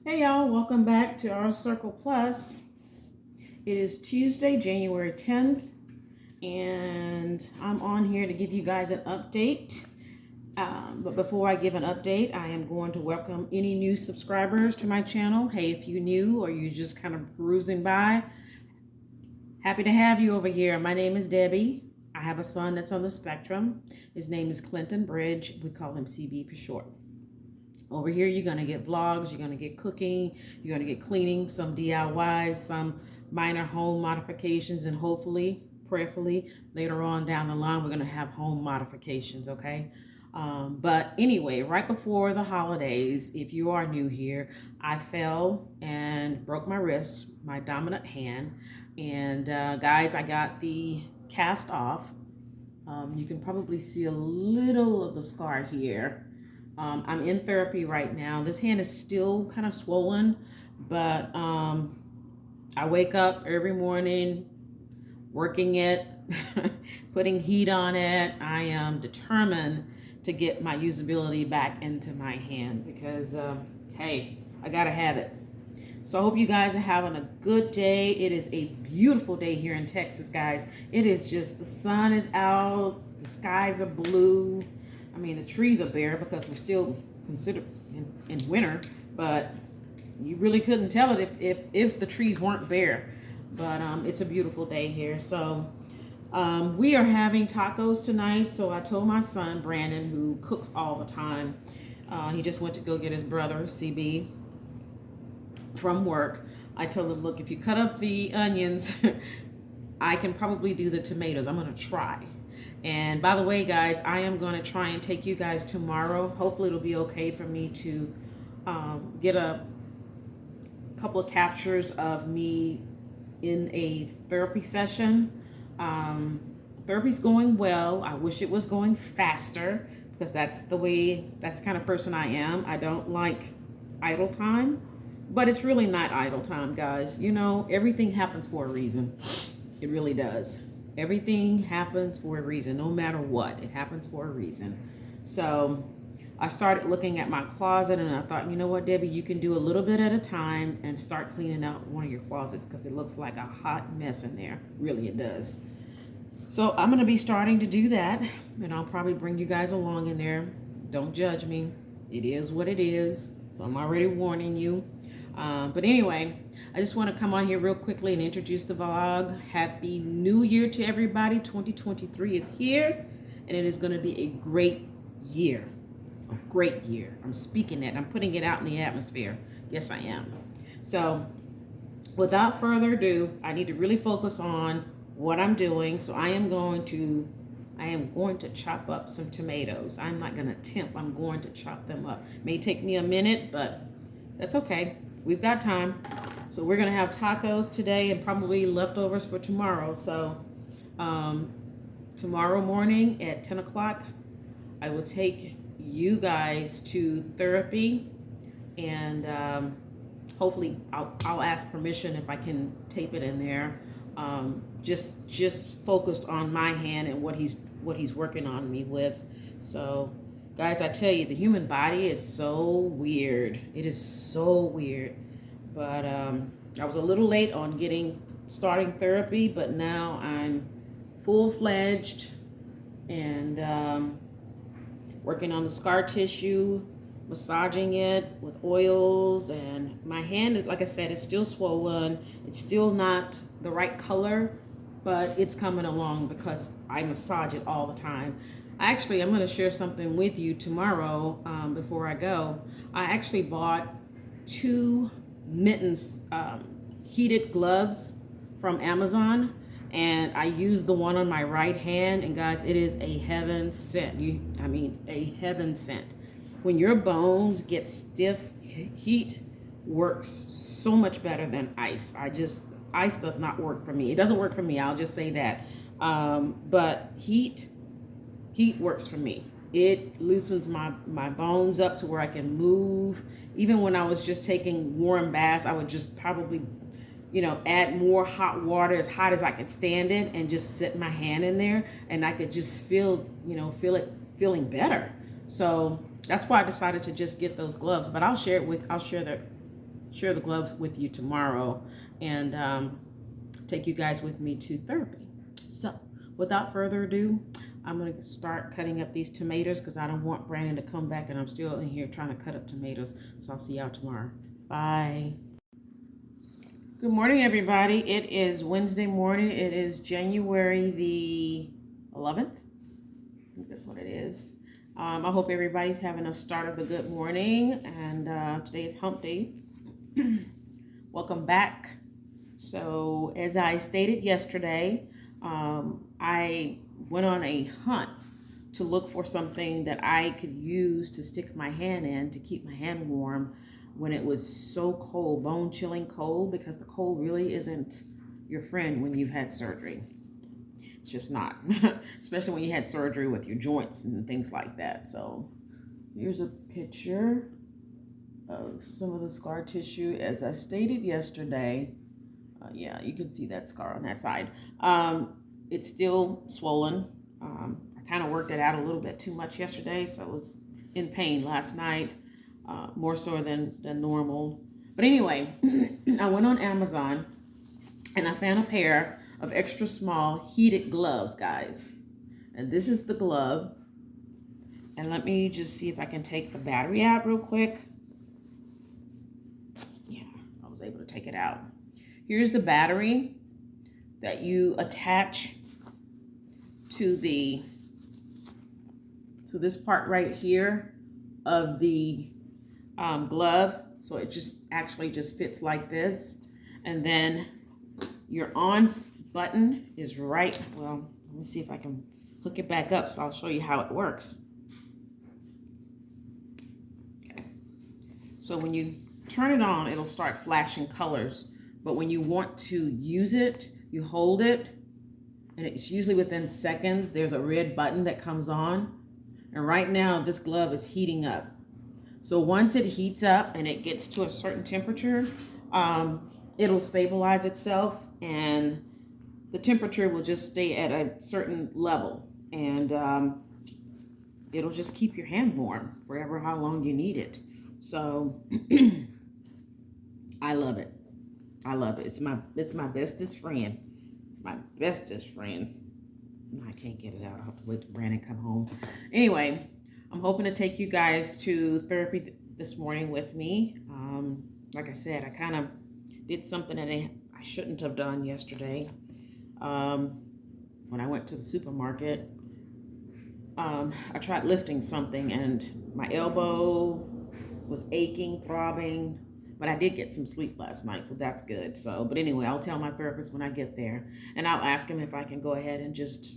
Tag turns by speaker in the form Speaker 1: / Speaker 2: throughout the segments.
Speaker 1: Hey y'all, welcome back to our Circle Plus. It is Tuesday, January 10th, and I'm on here to give you guys an update. But before I give an update, I am going to welcome any new subscribers to my channel. Hey, if you're new or you're just kind of perusing by, happy to have you over here. My name is Debbie. I have a son that's on the spectrum. His name is Clinton Bridge. We call him CB for short. Over here, you're going to get vlogs, you're going to get cooking, you're going to get cleaning, some DIYs, some minor home modifications, and hopefully, prayerfully, later on down the line, we're going to have home modifications, okay? But anyway, right before the holidays, if you are new here, I fell and broke my wrist, my dominant hand. And guys, I got the cast off. You can probably see a little of the scar here. I'm in therapy right now. This hand is still kind of swollen, but I wake up every morning working it, putting heat on it. I am determined to get my usability back into my hand because, hey, I gotta have it. So I hope you guys are having a good day. It is a beautiful day here in Texas, guys. It is just, the sun is out, the skies are blue. I mean, the trees are bare because we're still considered in winter, but you really couldn't tell it if the trees weren't bare. But it's a beautiful day here. So we are having tacos tonight. So I told my son, Brandon, who cooks all the time, he just went to go get his brother, CB, from work. I told him, look, if you cut up the onions, I can probably do the tomatoes. I'm going to try. And by the way, guys, I am going to try and take you guys tomorrow. Hopefully it'll be okay for me to get a couple of captures of me in a therapy session. Therapy's going well. I wish it was going faster because that's the kind of person I am. I don't like idle time, but it's really not idle time, guys. You know, everything happens for a reason. It really does. Everything happens for a reason, no matter what. It happens for a reason. So I started looking at my closet and I thought, you know what, Debbie, you can do a little bit at a time and start cleaning out one of your closets because it looks like a hot mess in there. Really, it does. So I'm going to be starting to do that, and I'll probably bring you guys along in there. Don't judge me. It is what it is. So I'm already warning you. But anyway, I just want to come on here real quickly and introduce the vlog. Happy New Year to everybody. 2023 is here, and it is going to be a great year. A great year. I'm speaking that. I'm putting it out in the atmosphere. Yes, I am. So without further ado, I need to really focus on what I'm doing. So I am going to chop up some tomatoes. I'm not going to tempt. I'm going to chop them up. May take me a minute, but that's okay. We've got time. So we're going to have tacos today and probably leftovers for tomorrow. So tomorrow morning at 10 o'clock, I will take you guys to therapy, and hopefully I'll ask permission if I can tape it in there. Just focused on my hand and what he's working on me with. So guys, I tell you, the human body is so weird. It is so weird. But I was a little late on starting therapy, but now I'm full-fledged and working on the scar tissue, massaging it with oils, and my hand is, like I said, it's still swollen. It's still not the right color, but it's coming along because I massage it all the time. I'm going to share something with you tomorrow before I go. I actually bought 2 mittens, heated gloves from Amazon, and I used the one on my right hand, and guys, it is a heaven sent. A heaven sent. When your bones get stiff, heat works so much better than ice. Ice does not work for me. It doesn't work for me. I'll just say that. But heat works for me. It loosens my bones up to where I can move. Even when I was just taking warm baths, I would just probably, add more hot water, as hot as I could stand it, and just sit my hand in there, and I could just feel it feeling better. So that's why I decided to just get those gloves. But I'll share share the gloves with you tomorrow and take you guys with me to therapy. So without further ado, I'm going to start cutting up these tomatoes because I don't want Brandon to come back and I'm still in here trying to cut up tomatoes. So I'll see y'all tomorrow. Bye. Good morning, everybody. It is Wednesday morning. It is January the 11th. I think that's what it is. I hope everybody's having a start of the good morning. And today is hump day. Welcome back. So as I stated yesterday, I went on a hunt to look for something that I could use to stick my hand in to keep my hand warm when it was so cold, bone chilling cold, because the cold really isn't your friend when you've had surgery. It's just not, especially when you had surgery with your joints and things like that. So here's a picture of some of the scar tissue. As I stated yesterday, yeah, you can see that scar on that side. It's still swollen. I kind of worked it out a little bit too much yesterday, so I was in pain last night, more so than normal. But anyway, I went on Amazon and I found a pair of extra small heated gloves, guys. And this is the glove. And let me just see if I can take the battery out real quick. Yeah, I was able to take it out. Here's the battery that you attach to this part right here of the glove. So it just actually just fits like this. And then your on button is right. Well, let me see if I can hook it back up so I'll show you how it works. Okay. So when you turn it on, it'll start flashing colors. But when you want to use it, you hold it, and it's usually within seconds. There's a red button that comes on. And right now, this glove is heating up. So once it heats up and it gets to a certain temperature, it'll stabilize itself and the temperature will just stay at a certain level. And it'll just keep your hand warm forever, how long you need it. So I love it. I love it. It's my bestest friend. My bestest friend. I can't get it out. I'll have to wait till Brandon come home. Anyway, I'm hoping to take you guys to therapy this morning with me. Like I said, I kind of did something that I shouldn't have done yesterday. When I went to the supermarket, I tried lifting something and my elbow was aching, throbbing. But I did get some sleep last night, so that's good. So, but anyway, I'll tell my therapist when I get there, and I'll ask him if I can go ahead and just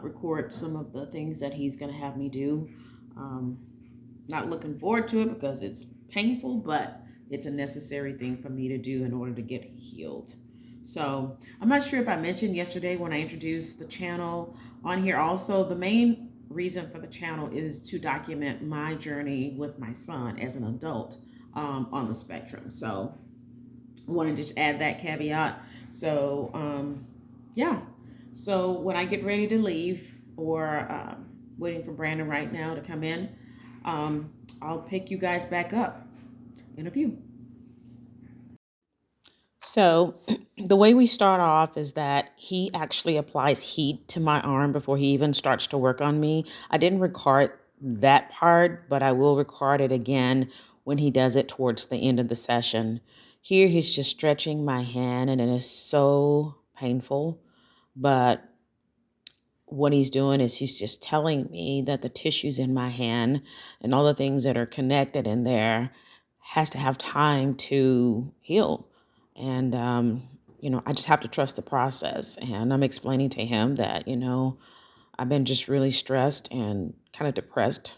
Speaker 1: record some of the things that he's going to have me do. Not looking forward to it because it's painful, but it's a necessary thing for me to do in order to get healed. So I'm not sure if I mentioned yesterday when I introduced the channel on here. Also, the main reason for the channel is to document my journey with my son as an adult. On the spectrum. So I wanted to just add that caveat. So yeah. So when I get ready to leave, or waiting for Brandon right now to come in, I'll pick you guys back up in a few. So the way we start off is that he actually applies heat to my arm before he even starts to work on me. I didn't record that part, but I will record it again when he does it towards the end of the session. Here he's just stretching my hand and it is so painful, but what he's doing is he's just telling me that the tissues in my hand and all the things that are connected in there has to have time to heal. And, I just have to trust the process. And I'm explaining to him that, I've been just really stressed and kind of depressed,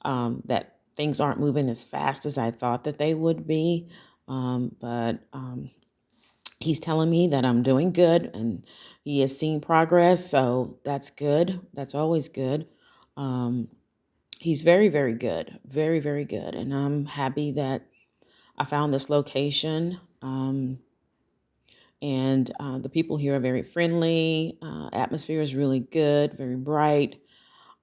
Speaker 1: that things aren't moving as fast as I thought that they would be. But he's telling me that I'm doing good and he has seen progress. So that's good. That's always good. He's very, very good. Very, very good. And I'm happy that I found this location. And the people here are very friendly. Atmosphere is really good, very bright.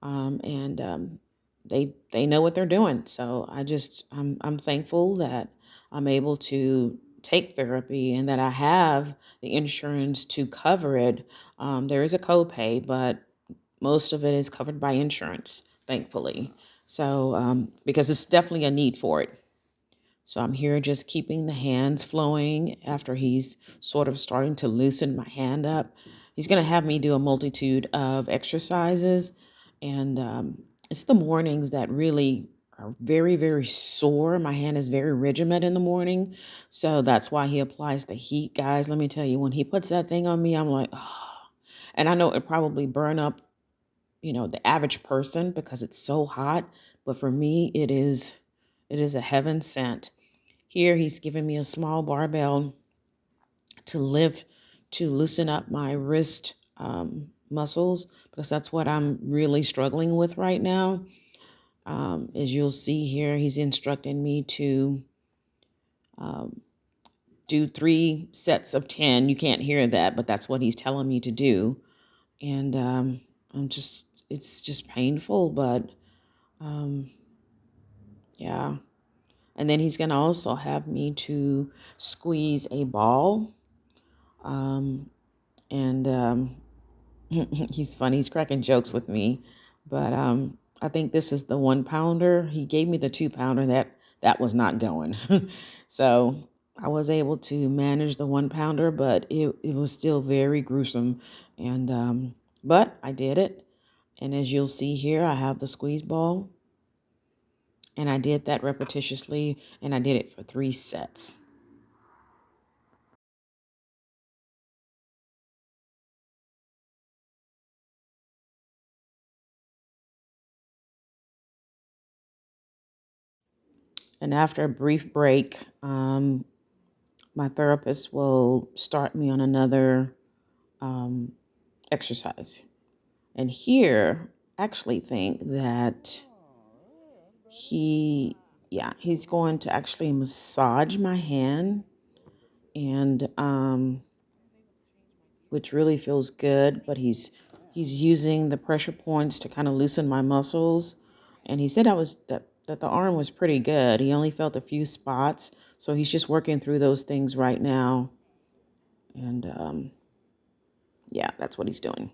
Speaker 1: And they know what they're doing. So I'm thankful that I'm able to take therapy and that I have the insurance to cover it. There is a copay, but most of it is covered by insurance, thankfully. So, because it's definitely a need for it. So I'm here just keeping the hands flowing after he's sort of starting to loosen my hand up. He's going to have me do a multitude of exercises. And it's the mornings that really are very, very sore. My hand is very rigid in the morning. So that's why he applies the heat, guys. Let me tell you, when he puts that thing on me, I'm like, oh. And I know it probably burn up, the average person because it's so hot. But for me, it is a heaven sent. Here, he's giving me a small barbell to lift, to loosen up my wrist muscles because that's what I'm really struggling with right now. As you'll see here, he's instructing me to um, do 3 sets of 10. You can't hear that, but that's what he's telling me to do. And it's just painful, but um, yeah. And then he's going to also have me to squeeze a ball. Um, and he's funny. He's cracking jokes with me, but I think this is the 1 pounder. He gave me the 2 pounder. That was not going. So I was able to manage the 1 pounder, but it was still very gruesome. And but I did it. And as you'll see here, I have the squeeze ball, and I did that repetitiously, and I did it for 3 sets. And after a brief break, my therapist will start me on another um, exercise. And here, actually think that he's going to actually massage my hand, and which really feels good. But he's using the pressure points to kind of loosen my muscles. And he said that the arm was pretty good. He only felt a few spots, so he's just working through those things right now. And yeah, that's what he's doing.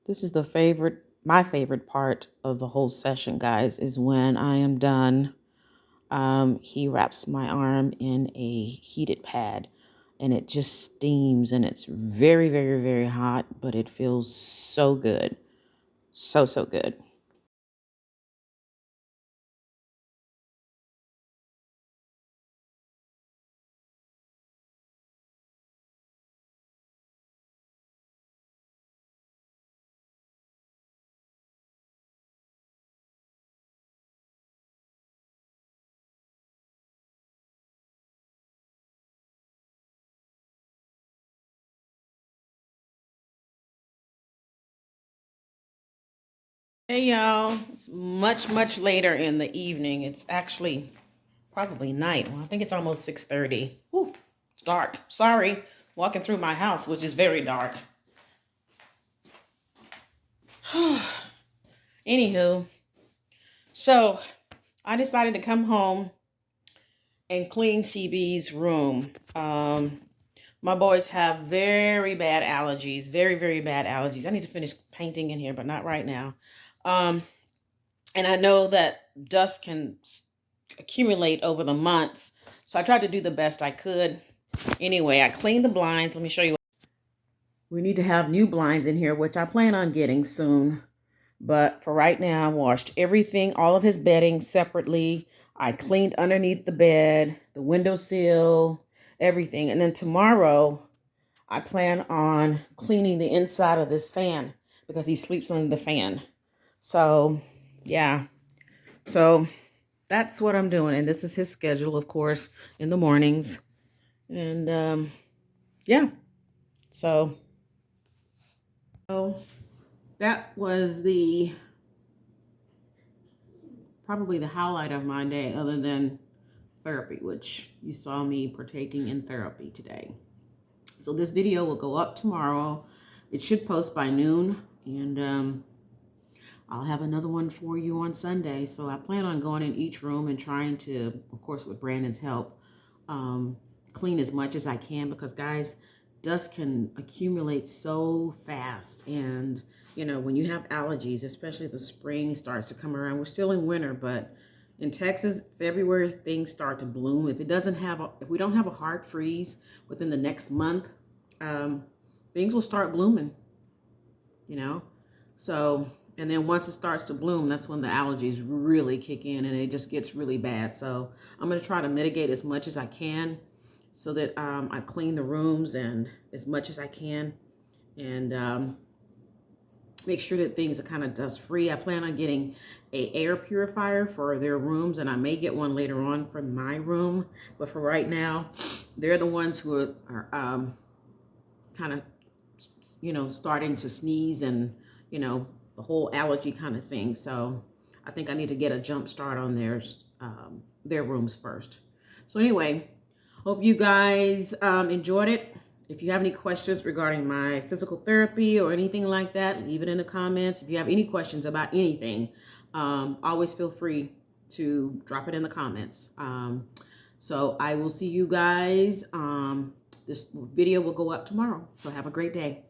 Speaker 1: This is my favorite part of the whole session, guys, is when I am done. He wraps my arm in a heated pad, and it just steams, and it's very, very, very hot, but it feels so good. So, so good. Hey, y'all. It's much, much later in the evening. It's actually probably night. Well, I think it's almost 6:30. Whew, it's dark. Sorry. Walking through my house, which is very dark. Anywho, so I decided to come home and clean CB's room. My boys have very bad allergies, very, very bad allergies. I need to finish painting in here, but not right now. Um, And I know that dust can accumulate over the months. So I tried to do the best I could. Anyway, I cleaned the blinds. Let me show you. We need to have new blinds in here, which I plan on getting soon. But for right now, I washed everything, all of his bedding separately. I cleaned underneath the bed, the windowsill, everything. And then tomorrow, I plan on cleaning the inside of this fan because he sleeps under the fan. So, yeah. So that's what I'm doing. And this is his schedule, of course, in the mornings. And yeah. So that was probably the highlight of my day, other than therapy, which you saw me partaking in therapy today. So this video will go up tomorrow. It should post by noon, and I'll have another one for you on Sunday. So I plan on going in each room and trying to, of course, with Brandon's help, clean as much as I can, because guys, dust can accumulate so fast. And you know, when you have allergies, especially the spring starts to come around, we're still in winter, but in Texas, February, things start to bloom. If we don't have a hard freeze within the next month, things will start blooming, you know? So, and then once it starts to bloom, that's when the allergies really kick in and it just gets really bad. So I'm going to try to mitigate as much as I can so that I clean the rooms and as much as I can, and make sure that things are kind of dust free. I plan on getting a air purifier for their rooms, and I may get one later on for my room. But for right now, they're the ones who are kind of, you know, starting to sneeze and, you know, the whole allergy kind of thing. So I think I need to get a jump start on their rooms first. So anyway, hope you guys enjoyed it. If you have any questions regarding my physical therapy or anything like that, leave it in the comments. If you have any questions about anything, always feel free to drop it in the comments. So I will see you guys. This video will go up tomorrow. So have a great day.